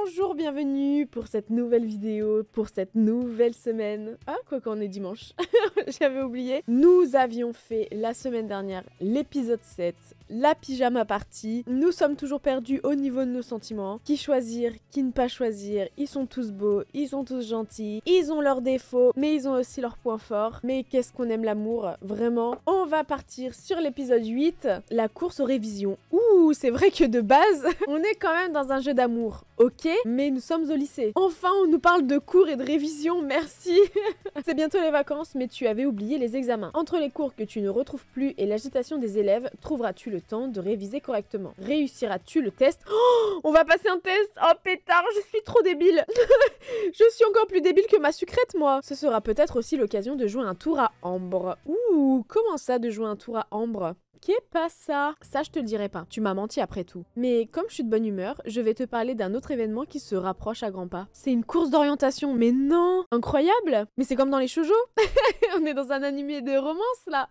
Bonjour, bienvenue pour cette nouvelle vidéo, pour cette nouvelle semaine. Ah, quoi qu'on est dimanche, j'avais oublié. Nous avions fait la semaine dernière l'épisode 7, la pyjama party. Nous sommes toujours perdus au niveau de nos sentiments. Qui choisir, qui ne pas choisir. Ils sont tous beaux, ils sont tous gentils, ils ont leurs défauts, mais ils ont aussi leurs points forts. Mais qu'est-ce qu'on aime l'amour, vraiment. On va partir sur l'épisode 8, la course aux révisions. Ouh, c'est vrai que de base, on est quand même dans un jeu d'amour. Ok, mais nous sommes au lycée. Enfin, on nous parle de cours et de révision, merci. C'est bientôt les vacances, mais tu avais oublié les examens. Entre les cours que tu ne retrouves plus et l'agitation des élèves, trouveras-tu le temps de réviser correctement? Réussiras-tu le test? Oh, on va passer un test. Oh pétard, je suis trop débile. Je suis encore plus débile que ma sucrète, moi. Ce sera peut-être aussi l'occasion de jouer un tour à Ambre. Ouh, comment ça de jouer un tour à Ambre? Qu'est pas ça? Ça, je te le dirai pas. Tu m'as menti après tout. Mais comme je suis de bonne humeur, je vais te parler d'un autre événement qui se rapproche à grands pas. C'est une course d'orientation. Mais non! Incroyable! Mais c'est comme dans les shoujo. On est dans un animé de romance, là.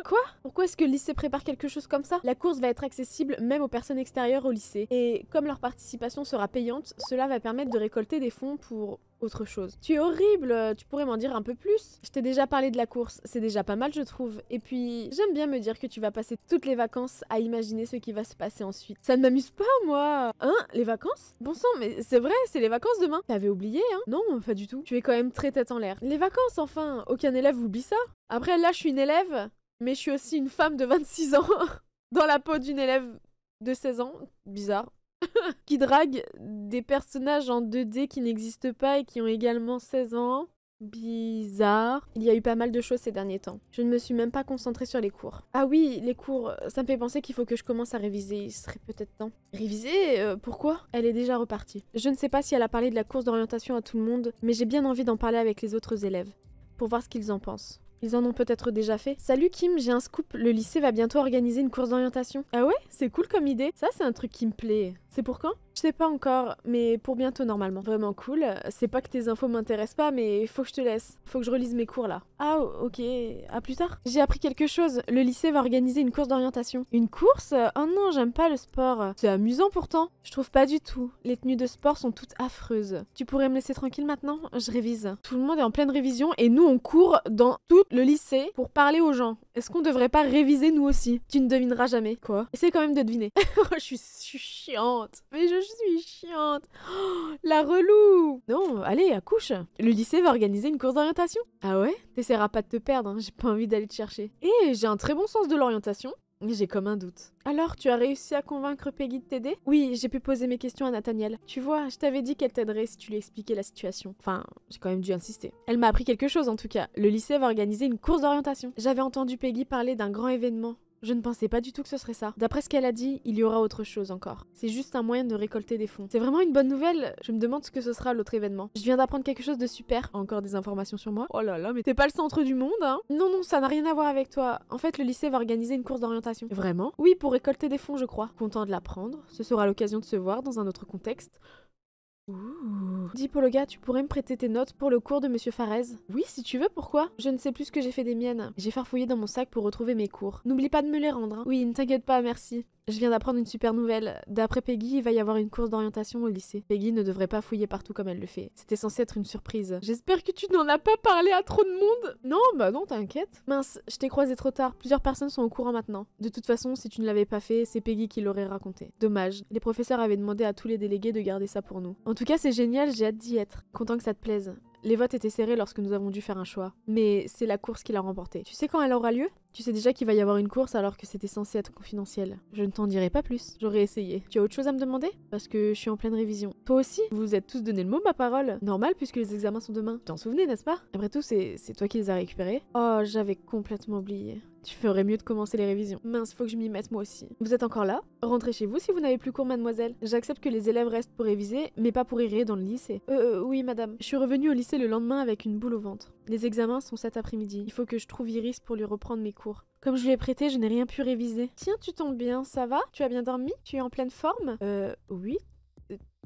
Quoi? Pourquoi est-ce que le lycée prépare quelque chose comme ça? La course va être accessible même aux personnes extérieures au lycée. Et comme leur participation sera payante, cela va permettre de récolter des fonds pour autre chose. Tu es horrible, tu pourrais m'en dire un peu plus? Je t'ai déjà parlé de la course, c'est déjà pas mal je trouve. Et puis, j'aime bien me dire que tu vas passer toutes les vacances à imaginer ce qui va se passer ensuite. Ça ne m'amuse pas moi. Hein? Les vacances? Bon sang, mais c'est vrai, c'est les vacances demain. T'avais oublié, hein? Non, pas du tout. Tu es quand même très tête en l'air. Les vacances enfin, aucun élève oublie ça. Après là, je suis une élève, mais je suis aussi une femme de 26 ans. Dans la peau d'une élève de 16 ans. Bizarre. Qui drague des personnages en 2D qui n'existent pas et qui ont également 16 ans. Bizarre. Il y a eu pas mal de choses ces derniers temps. Je ne me suis même pas concentrée sur les cours. Ah oui, les cours, ça me fait penser qu'il faut que je commence à réviser. Il serait peut-être temps. Réviser? Pourquoi? Elle est déjà repartie. Je ne sais pas si elle a parlé de la course d'orientation à tout le monde, mais j'ai bien envie d'en parler avec les autres élèves, pour voir ce qu'ils en pensent. Ils en ont peut-être déjà fait. Salut Kim, j'ai un scoop. Le lycée va bientôt organiser une course d'orientation. Ah ouais? C'est cool comme idée. Ça, c'est un truc qui me plaît. C'est pour quand? Je sais pas encore, mais pour bientôt normalement. Vraiment cool. C'est pas que tes infos m'intéressent pas, mais faut que je te laisse. Faut que je relise mes cours là. Ah ok, à plus tard. J'ai appris quelque chose. Le lycée va organiser une course d'orientation. Une course? Oh non, j'aime pas le sport. C'est amusant pourtant. Je trouve pas du tout. Les tenues de sport sont toutes affreuses. Tu pourrais me laisser tranquille maintenant? Je révise. Tout le monde est en pleine révision et nous on court dans tout le lycée pour parler aux gens. Est-ce qu'on devrait pas réviser nous aussi? Tu ne devineras jamais. Quoi? Essaye quand même de deviner. Je suis chiante. Mais je suis chiante. Oh, la relou. Non, allez, accouche. Le lycée va organiser une course d'orientation. Ah ouais? T'essaieras pas de te perdre, hein. J'ai pas envie d'aller te chercher. Et j'ai un très bon sens de l'orientation. J'ai comme un doute. Alors, tu as réussi à convaincre Peggy de t'aider? Oui, j'ai pu poser mes questions à Nathaniel. Tu vois, je t'avais dit qu'elle t'aiderait si tu lui expliquais la situation. Enfin, j'ai quand même dû insister. Elle m'a appris quelque chose en tout cas. Le lycée va organiser une course d'orientation. J'avais entendu Peggy parler d'un grand événement. Je ne pensais pas du tout que ce serait ça. D'après ce qu'elle a dit, il y aura autre chose encore. C'est juste un moyen de récolter des fonds. C'est vraiment une bonne nouvelle. Je me demande ce que ce sera l'autre événement. Je viens d'apprendre quelque chose de super. Encore des informations sur moi. Oh là là, mais t'es pas le centre du monde, hein? Non, non, ça n'a rien à voir avec toi. En fait, le lycée va organiser une course d'orientation. Vraiment? Oui, pour récolter des fonds, je crois. Content de l'apprendre. Ce sera l'occasion de se voir dans un autre contexte. Ouh. Dis Pologa, tu pourrais me prêter tes notes pour le cours de Monsieur Farez? Oui, si tu veux, pourquoi? Je ne sais plus ce que j'ai fait des miennes. J'ai farfouillé dans mon sac pour retrouver mes cours. N'oublie pas de me les rendre, hein. Oui, ne t'inquiète pas, merci. Je viens d'apprendre une super nouvelle. D'après Peggy, il va y avoir une course d'orientation au lycée. Peggy ne devrait pas fouiller partout comme elle le fait. C'était censé être une surprise. J'espère que tu n'en as pas parlé à trop de monde. Non, bah non, t'inquiète. Mince, je t'ai croisé trop tard. Plusieurs personnes sont au courant maintenant. De toute façon, si tu ne l'avais pas fait, c'est Peggy qui l'aurait raconté. Dommage. Les professeurs avaient demandé à tous les délégués de garder ça pour nous. En tout cas, c'est génial, j'ai hâte d'y être. Content que ça te plaise. Les votes étaient serrés lorsque nous avons dû faire un choix. Mais c'est la course qui l'a remporté. Tu sais quand elle aura lieu? Tu sais déjà qu'il va y avoir une course alors que c'était censé être confidentiel. Je ne t'en dirai pas plus. J'aurais essayé. Tu as autre chose à me demander? Parce que je suis en pleine révision. Toi aussi? Vous vous êtes tous donné le mot, ma parole. Normal puisque les examens sont demain. Tu t'en souvenais, n'est-ce pas? Après tout, c'est toi qui les as récupérés. Oh, j'avais complètement oublié. Tu ferais mieux de commencer les révisions. Mince, faut que je m'y mette moi aussi. Vous êtes encore là? Rentrez chez vous si vous n'avez plus cours, mademoiselle. J'accepte que les élèves restent pour réviser, mais pas pour errer dans le lycée. Oui, madame. Je suis revenue au lycée le lendemain avec une boule au ventre. Les examens sont cet après-midi. Il faut que je trouve Iris pour lui reprendre mes cours. Comme je lui ai prêté, je n'ai rien pu réviser. Tiens, tu tombes bien, ça va? Tu as bien dormi? Tu es en pleine forme? Oui.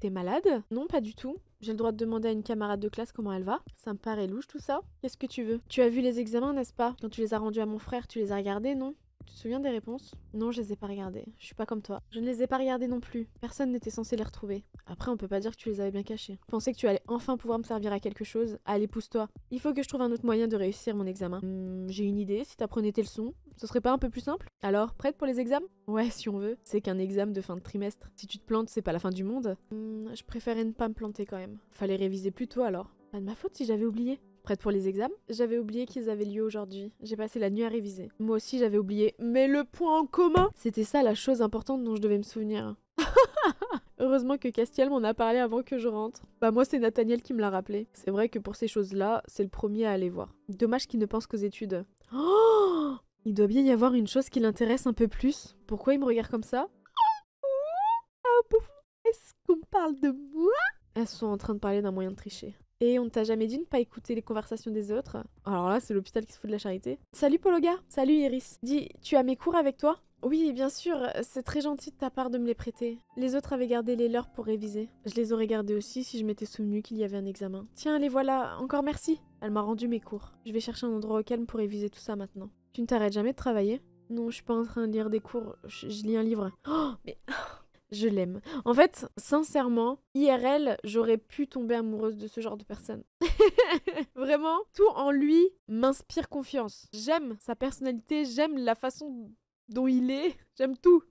T'es malade? Non, pas du tout. J'ai le droit de demander à une camarade de classe comment elle va. Ça me paraît louche tout ça. Qu'est-ce que tu veux? Tu as vu les examens, n'est-ce pas? Quand tu les as rendus à mon frère, tu les as regardés, non? Tu te souviens des réponses? Non, je les ai pas regardées. Je suis pas comme toi. Je ne les ai pas regardées non plus. Personne n'était censé les retrouver. Après, on peut pas dire que tu les avais bien cachées. Je pensais que tu allais enfin pouvoir me servir à quelque chose. Allez, pousse-toi. Il faut que je trouve un autre moyen de réussir mon examen. J'ai une idée, si t'apprenais tes leçons, ce serait pas un peu plus simple? Alors, prête pour les examens? Ouais, si on veut. C'est qu'un examen de fin de trimestre. Si tu te plantes, c'est pas la fin du monde. Je préférais ne pas me planter quand même. Fallait réviser plus tôt alors. Pas de ma faute si j'avais oublié. Prête pour les examens? J'avais oublié qu'ils avaient lieu aujourd'hui. J'ai passé la nuit à réviser. Moi aussi j'avais oublié. Mais le point en commun! C'était ça la chose importante dont je devais me souvenir. Heureusement que Castiel m'en a parlé avant que je rentre. Bah moi c'est Nathaniel qui me l'a rappelé. C'est vrai que pour ces choses-là, c'est le premier à aller voir. Dommage qu'il ne pense qu'aux études. Oh, il doit bien y avoir une chose qui l'intéresse un peu plus. Pourquoi il me regarde comme ça? Ah pouf! Est-ce qu'on parle de moi? Elles sont en train de parler d'un moyen de tricher. Et on t'a jamais dit de ne pas écouter les conversations des autres? Alors là, c'est l'hôpital qui se fout de la charité. Salut Pologa! Salut Iris! Dis, tu as mes cours avec toi? Oui, bien sûr, c'est très gentil de ta part de me les prêter. Les autres avaient gardé les leurs pour réviser. Je les aurais gardés aussi si je m'étais souvenu qu'il y avait un examen. Tiens, les voilà, encore merci! Elle m'a rendu mes cours. Je vais chercher un endroit au calme pour réviser tout ça maintenant. Tu ne t'arrêtes jamais de travailler? Non, je suis pas en train de lire des cours, je lis un livre. Oh, mais... Je l'aime. En fait, sincèrement, IRL, j'aurais pu tomber amoureuse de ce genre de personne. Vraiment, tout en lui m'inspire confiance. J'aime sa personnalité, j'aime la façon dont il est, j'aime tout.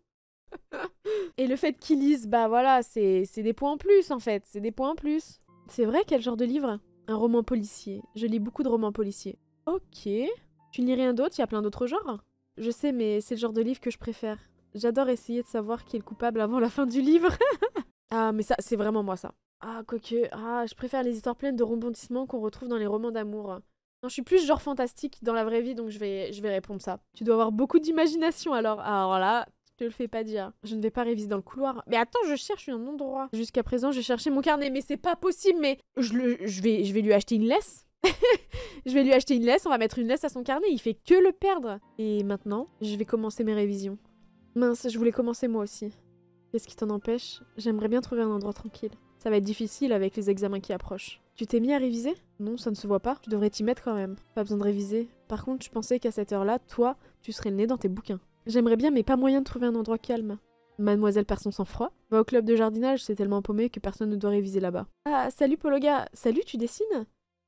Et le fait qu'il lise, bah voilà, c'est des points en plus en fait, c'est des points en plus. C'est vrai, quel genre de livre? Un roman policier. Je lis beaucoup de romans policiers. Ok. Tu ne lis rien d'autre? Il y a plein d'autres genres? Je sais, mais c'est le genre de livre que je préfère. J'adore essayer de savoir qui est le coupable avant la fin du livre. Ah, mais ça, c'est vraiment moi, ça. Ah, quoique, je préfère les histoires pleines de rebondissements qu'on retrouve dans les romans d'amour. Non, je suis plus genre fantastique dans la vraie vie, donc je vais répondre ça. Tu dois avoir beaucoup d'imagination, alors. Alors là, je te le fais pas dire. Je ne vais pas réviser dans le couloir. Mais attends, je cherche un endroit. Jusqu'à présent, j'ai cherché mon carnet, mais c'est pas possible, mais... Je vais lui acheter une laisse. Je vais lui acheter une laisse, on va mettre une laisse à son carnet, il fait que le perdre. Et maintenant, je vais commencer mes révisions. Mince, je voulais commencer moi aussi. Qu'est-ce qui t'en empêche? J'aimerais bien trouver un endroit tranquille. Ça va être difficile avec les examens qui approchent. Tu t'es mis à réviser? Non, ça ne se voit pas. Tu devrais t'y mettre quand même. Pas besoin de réviser. Par contre, je pensais qu'à cette heure-là, toi, tu serais le nez dans tes bouquins. J'aimerais bien, mais pas moyen de trouver un endroit calme. Mademoiselle perd son sang-froid. Va au club de jardinage, c'est tellement paumé que personne ne doit réviser là-bas. Ah, salut Pologa. Salut, tu dessines?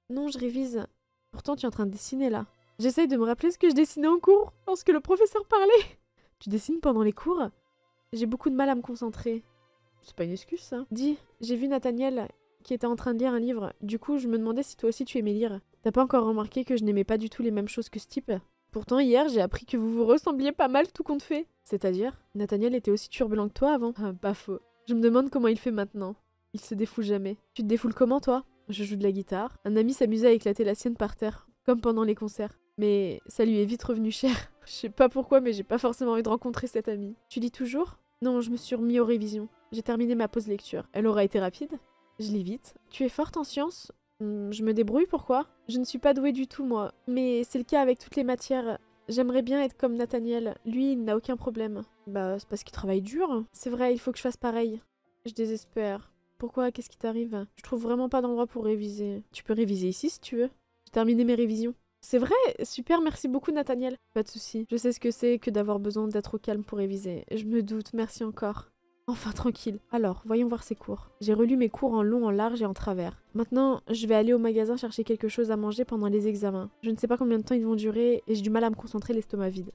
Non, je révise. Pourtant, tu es en train de dessiner là. J'essaye de me rappeler ce que je dessinais en cours, lorsque le professeur parlait. Tu dessines pendant les cours? J'ai beaucoup de mal à me concentrer. C'est pas une excuse, ça. Dis, j'ai vu Nathaniel qui était en train de lire un livre. Du coup, je me demandais si toi aussi tu aimais lire. T'as pas encore remarqué que je n'aimais pas du tout les mêmes choses que ce type? Pourtant, hier, j'ai appris que vous vous ressembliez pas mal tout compte fait. C'est-à-dire, Nathaniel était aussi turbulent que toi avant? Ah, pas faux. Je me demande comment il fait maintenant. Il se défoule jamais. Tu te défoules comment, toi? Je joue de la guitare. Un ami s'amusait à éclater la sienne par terre, comme pendant les concerts. Mais ça lui est vite revenu cher. Je sais pas pourquoi, mais j'ai pas forcément envie de rencontrer cet ami. Tu lis toujours? Non, je me suis remis aux révisions. J'ai terminé ma pause lecture. Elle aura été rapide? Je lis vite. Tu es forte en sciences? Je me débrouille, pourquoi? Je ne suis pas douée du tout, moi. Mais c'est le cas avec toutes les matières. J'aimerais bien être comme Nathaniel. Lui, il n'a aucun problème. Bah, c'est parce qu'il travaille dur. C'est vrai, il faut que je fasse pareil. Je désespère. Pourquoi? Qu'est-ce qui t'arrive? Je trouve vraiment pas d'endroit pour réviser. Tu peux réviser ici si tu veux. J'ai terminé mes révisions. C'est vrai, super, merci beaucoup Nathaniel. Pas de souci, je sais ce que c'est que d'avoir besoin d'être au calme pour réviser. Je me doute, merci encore. Enfin tranquille. Alors, voyons voir ses cours. J'ai relu mes cours en long, en large et en travers. Maintenant, je vais aller au magasin chercher quelque chose à manger pendant les examens. Je ne sais pas combien de temps ils vont durer et j'ai du mal à me concentrer l'estomac vide.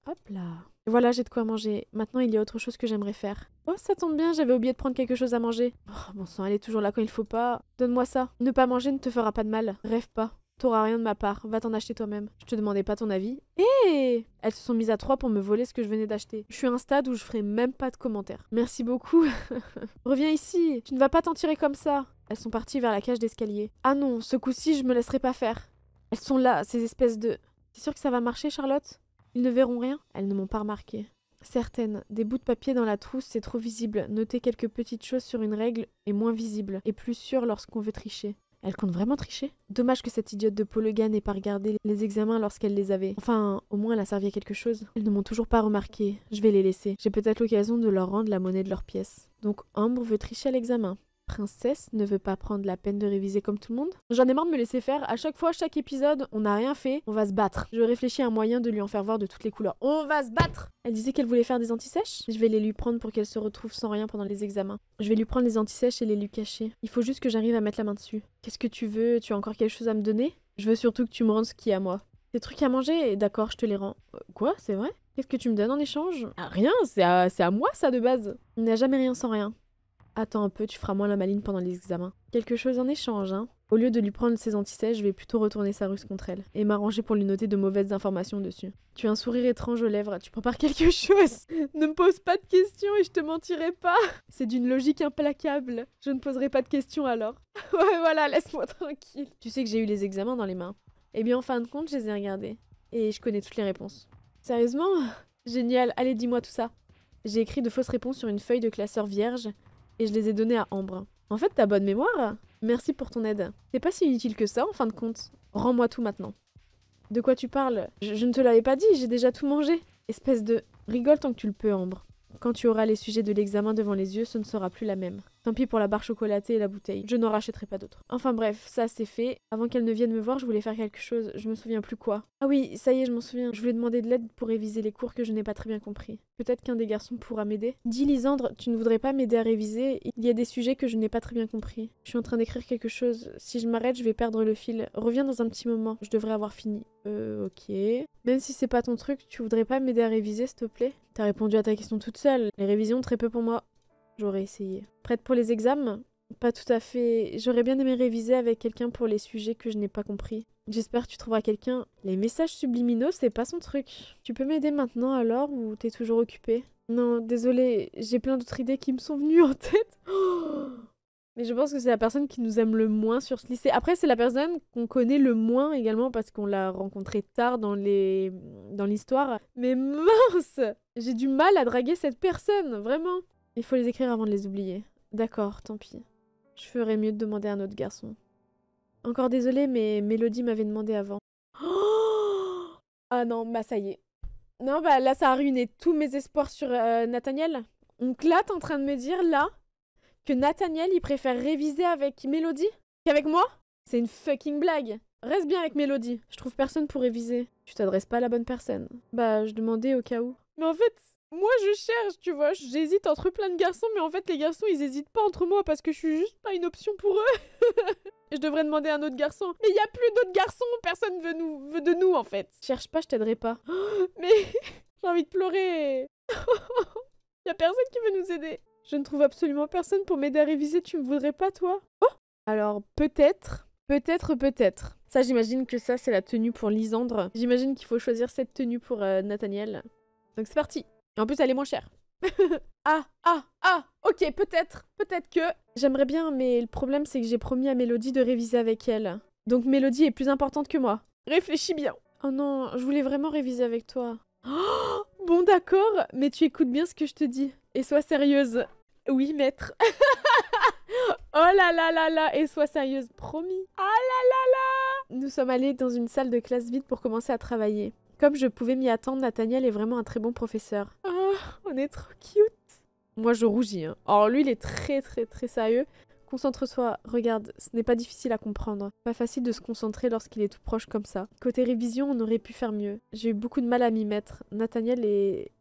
Hop là. Voilà, j'ai de quoi manger. Maintenant, il y a autre chose que j'aimerais faire. Oh, ça tombe bien, j'avais oublié de prendre quelque chose à manger. Oh, bon sang, elle est toujours là quand il faut pas. Donne-moi ça. Ne pas manger ne te fera pas de mal. Rêve pas. T'auras rien de ma part. Va t'en acheter toi-même. Je te demandais pas ton avis. Hé! Elles se sont mises à 3 pour me voler ce que je venais d'acheter. Je suis à un stade où je ferai même pas de commentaires. Merci beaucoup. Reviens ici. Tu ne vas pas t'en tirer comme ça. Elles sont parties vers la cage d'escalier. Ah non, ce coup-ci, je me laisserai pas faire. Elles sont là, ces espèces de... T'es sûre que ça va marcher, Charlotte? Ils ne verront rien? Elles ne m'ont pas remarqué. Certaines, des bouts de papier dans la trousse, c'est trop visible. Noter quelques petites choses sur une règle est moins visible et plus sûr lorsqu'on veut tricher. Elle compte vraiment tricher? Dommage que cette idiote de Pologa n'ait pas regardé les examens lorsqu'elle les avait. Enfin, au moins elle a servi à quelque chose. Elles ne m'ont toujours pas remarqué. Je vais les laisser. J'ai peut-être l'occasion de leur rendre la monnaie de leurs pièces. Donc Ambre veut tricher à l'examen. Princesse ne veut pas prendre la peine de réviser comme tout le monde. J'en ai marre de me laisser faire. À chaque fois, chaque épisode, on n'a rien fait. On va se battre. Je réfléchis à un moyen de lui en faire voir de toutes les couleurs. On va se battre! Elle disait qu'elle voulait faire des anti-sèches. Je vais les lui prendre pour qu'elle se retrouve sans rien pendant les examens. Je vais lui prendre les anti-sèches et les lui cacher. Il faut juste que j'arrive à mettre la main dessus. Qu'est-ce que tu veux? Tu as encore quelque chose à me donner? Je veux surtout que tu me rendes ce qu'il y a à moi. Des trucs à manger? D'accord, je te les rends. Quoi? C'est vrai? Qu'est-ce que tu me donnes en échange? Ah, rien, c'est à moi ça de base. Il n'y a jamais rien sans rien. Attends un peu, tu feras moins la maline pendant les examens. Quelque chose en échange, hein. Au lieu de lui prendre ses anti-sèches, je vais plutôt retourner sa ruse contre elle. Et m'arranger pour lui noter de mauvaises informations dessus. Tu as un sourire étrange aux lèvres, tu prépares quelque chose. Ne me pose pas de questions et je te mentirai pas. C'est d'une logique implacable. Je ne poserai pas de questions alors. Ouais voilà, laisse-moi tranquille. Tu sais que j'ai eu les examens dans les mains. Eh bien en fin de compte, je les ai regardés. Et je connais toutes les réponses. Sérieusement? Génial, allez dis-moi tout ça. J'ai écrit de fausses réponses sur une feuille de classeur vierge. Et je les ai donnés à Ambre. En fait, t'as bonne mémoire. Merci pour ton aide. C'est pas si utile que ça, en fin de compte. Rends-moi tout maintenant. De quoi tu parles? Je ne te l'avais pas dit, j'ai déjà tout mangé. Espèce de... Rigole tant que tu le peux, Ambre. Quand tu auras les sujets de l'examen devant les yeux, ce ne sera plus la même. Tant pis pour la barre chocolatée et la bouteille. Je n'en rachèterai pas d'autres. Enfin bref, ça c'est fait. Avant qu'elle ne vienne me voir, je voulais faire quelque chose. Je me souviens plus quoi. Ah oui, ça y est, je m'en souviens. Je voulais demander de l'aide pour réviser les cours que je n'ai pas très bien compris. Peut-être qu'un des garçons pourra m'aider. Dis Lisandre, tu ne voudrais pas m'aider à réviser? Il y a des sujets que je n'ai pas très bien compris. Je suis en train d'écrire quelque chose. Si je m'arrête, je vais perdre le fil. Reviens dans un petit moment. Je devrais avoir fini. Ok. Même si c'est pas ton truc, tu voudrais pas m'aider à réviser, s'il te plaît? T'as répondu à ta question toute seule. Les révisions, très peu pour moi. J'aurais essayé. Prête pour les examens? Pas tout à fait. J'aurais bien aimé réviser avec quelqu'un pour les sujets que je n'ai pas compris. J'espère que tu trouveras quelqu'un. Les messages subliminaux, c'est pas son truc. Tu peux m'aider maintenant alors ou t'es toujours occupée? Non, désolée, j'ai plein d'autres idées qui me sont venues en tête. Oh, mais je pense que c'est la personne qui nous aime le moins sur ce lycée. Après, c'est la personne qu'on connaît le moins également parce qu'on l'a rencontrée tard dans l'histoire. Mais mince! J'ai du mal à draguer cette personne, vraiment. Il faut les écrire avant de les oublier. D'accord, tant pis. Je ferais mieux de demander à un autre garçon. Encore désolée, mais Mélodie m'avait demandé avant. Oh, ah non, bah ça y est. Non, bah là, ça a ruiné tous mes espoirs sur Nathaniel. Donc là, t'es en train de me dire, là, que Nathaniel, il préfère réviser avec Mélodie qu'avec moi? C'est une fucking blague. Reste bien avec Mélodie. Je trouve personne pour réviser. Tu t'adresses pas à la bonne personne. Bah, je demandais au cas où. Mais en fait... Moi, je cherche, tu vois, j'hésite entre plein de garçons, mais en fait, les garçons, ils hésitent pas entre moi parce que je suis juste pas une option pour eux. Je devrais demander à un autre garçon. Mais il y a plus d'autres garçons, personne veut de nous, en fait. Cherche pas, je t'aiderai pas. Mais j'ai envie de pleurer. Y a personne qui veut nous aider. Je ne trouve absolument personne pour m'aider à réviser, tu me voudrais pas, toi? Oh! Alors, peut-être. Ça, j'imagine que ça, c'est la tenue pour Lisandre. J'imagine qu'il faut choisir cette tenue pour Nathaniel. Donc c'est parti. Et en plus, elle est moins chère. Ok, peut-être que... J'aimerais bien, mais le problème, c'est que j'ai promis à Mélodie de réviser avec elle. Donc Mélodie est plus importante que moi. Réfléchis bien. Oh non, je voulais vraiment réviser avec toi. Oh, bon, d'accord, mais tu écoutes bien ce que je te dis. Et sois sérieuse. Oui, maître. Oh là là là là, et sois sérieuse, promis. Ah là là là. Nous sommes allés dans une salle de classe vide pour commencer à travailler. Comme je pouvais m'y attendre, Nathaniel est vraiment un très bon professeur. Oh, on est trop cute. Moi, je rougis. Hein. Alors lui, il est très sérieux. Concentre-toi, regarde, ce n'est pas difficile à comprendre. Pas facile de se concentrer lorsqu'il est tout proche comme ça. Côté révision, on aurait pu faire mieux. J'ai eu beaucoup de mal à m'y mettre. Nathaniel est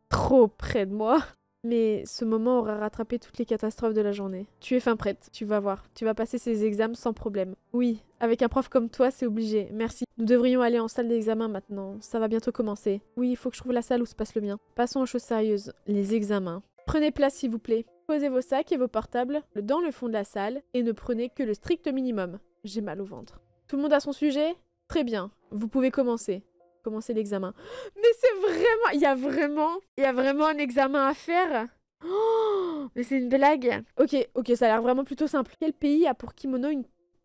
trop près de moi. Mais ce moment aura rattrapé toutes les catastrophes de la journée. Tu es fin prête, tu vas voir. Tu vas passer ces examens sans problème. Oui, avec un prof comme toi, c'est obligé. Merci. Nous devrions aller en salle d'examen maintenant. Ça va bientôt commencer. Oui, il faut que je trouve la salle où se passe le mien. Passons aux choses sérieuses. Les examens. Prenez place, s'il vous plaît. Posez vos sacs et vos portables dans le fond de la salle et ne prenez que le strict minimum. J'ai mal au ventre. Tout le monde a son sujet? Très bien. Vous pouvez commencer. Commencer l'examen. Mais c'est vraiment... Il y a vraiment un examen à faire. Oh, mais c'est une blague. Ok, ça a l'air vraiment plutôt simple. Quel pays a pour kimono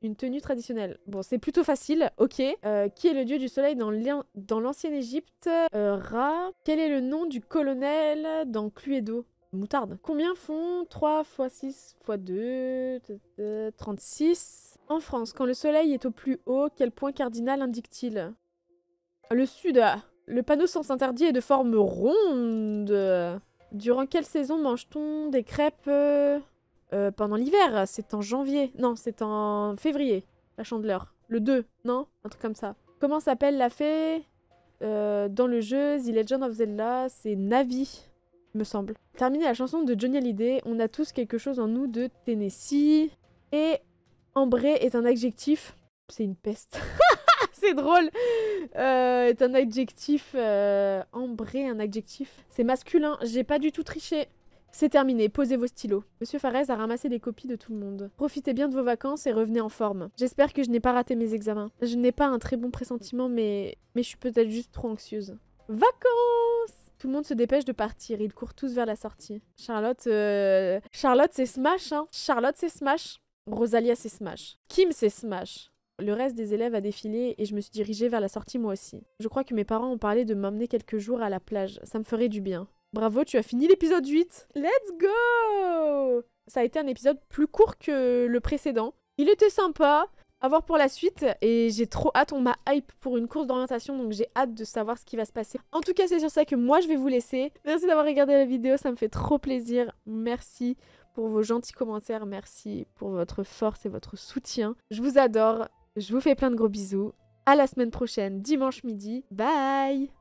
une tenue traditionnelle? Bon, c'est plutôt facile. Ok. Qui est le dieu du soleil dans l'ancienne Égypte? Ra. Quel est le nom du colonel dans Cluedo? Moutarde. Combien font 3 x 6 x 2 36. En France, quand le soleil est au plus haut, quel point cardinal indique-t-il? Le sud. Le panneau sens interdit est de forme ronde. Durant quelle saison mange-t-on des crêpes pendant l'hiver, c'est en janvier. Non, c'est en février, la Chandeleur. Le 2, non? Un truc comme ça. Comment s'appelle la fée dans le jeu The Legend of Zelda? C'est Navi, il me semble. Terminer la chanson de Johnny Hallyday. On a tous quelque chose en nous de Tennessee. Et ambré est un adjectif. C'est une peste. C'est drôle. Est un adjectif. Ambré, un adjectif. C'est masculin. J'ai pas du tout triché. C'est terminé, posez vos stylos. Monsieur Farès a ramassé les copies de tout le monde. Profitez bien de vos vacances et revenez en forme. J'espère que je n'ai pas raté mes examens. Je n'ai pas un très bon pressentiment, mais je suis peut-être juste trop anxieuse. Vacances! Tout le monde se dépêche de partir, ils courent tous vers la sortie. Charlotte, c'est Smash, hein. Charlotte, c'est Smash. Rosalia, c'est Smash. Kim, c'est Smash. Le reste des élèves a défilé et je me suis dirigée vers la sortie moi aussi. Je crois que mes parents ont parlé de m'emmener quelques jours à la plage. Ça me ferait du bien. Bravo, tu as fini l'épisode 8. Let's go! Ça a été un épisode plus court que le précédent. Il était sympa. À voir pour la suite. Et j'ai trop hâte. On m'a hype pour une course d'orientation. Donc j'ai hâte de savoir ce qui va se passer. En tout cas, c'est sur ça que moi, je vais vous laisser. Merci d'avoir regardé la vidéo. Ça me fait trop plaisir. Merci pour vos gentils commentaires. Merci pour votre force et votre soutien. Je vous adore. Je vous fais plein de gros bisous. À la semaine prochaine, dimanche midi. Bye!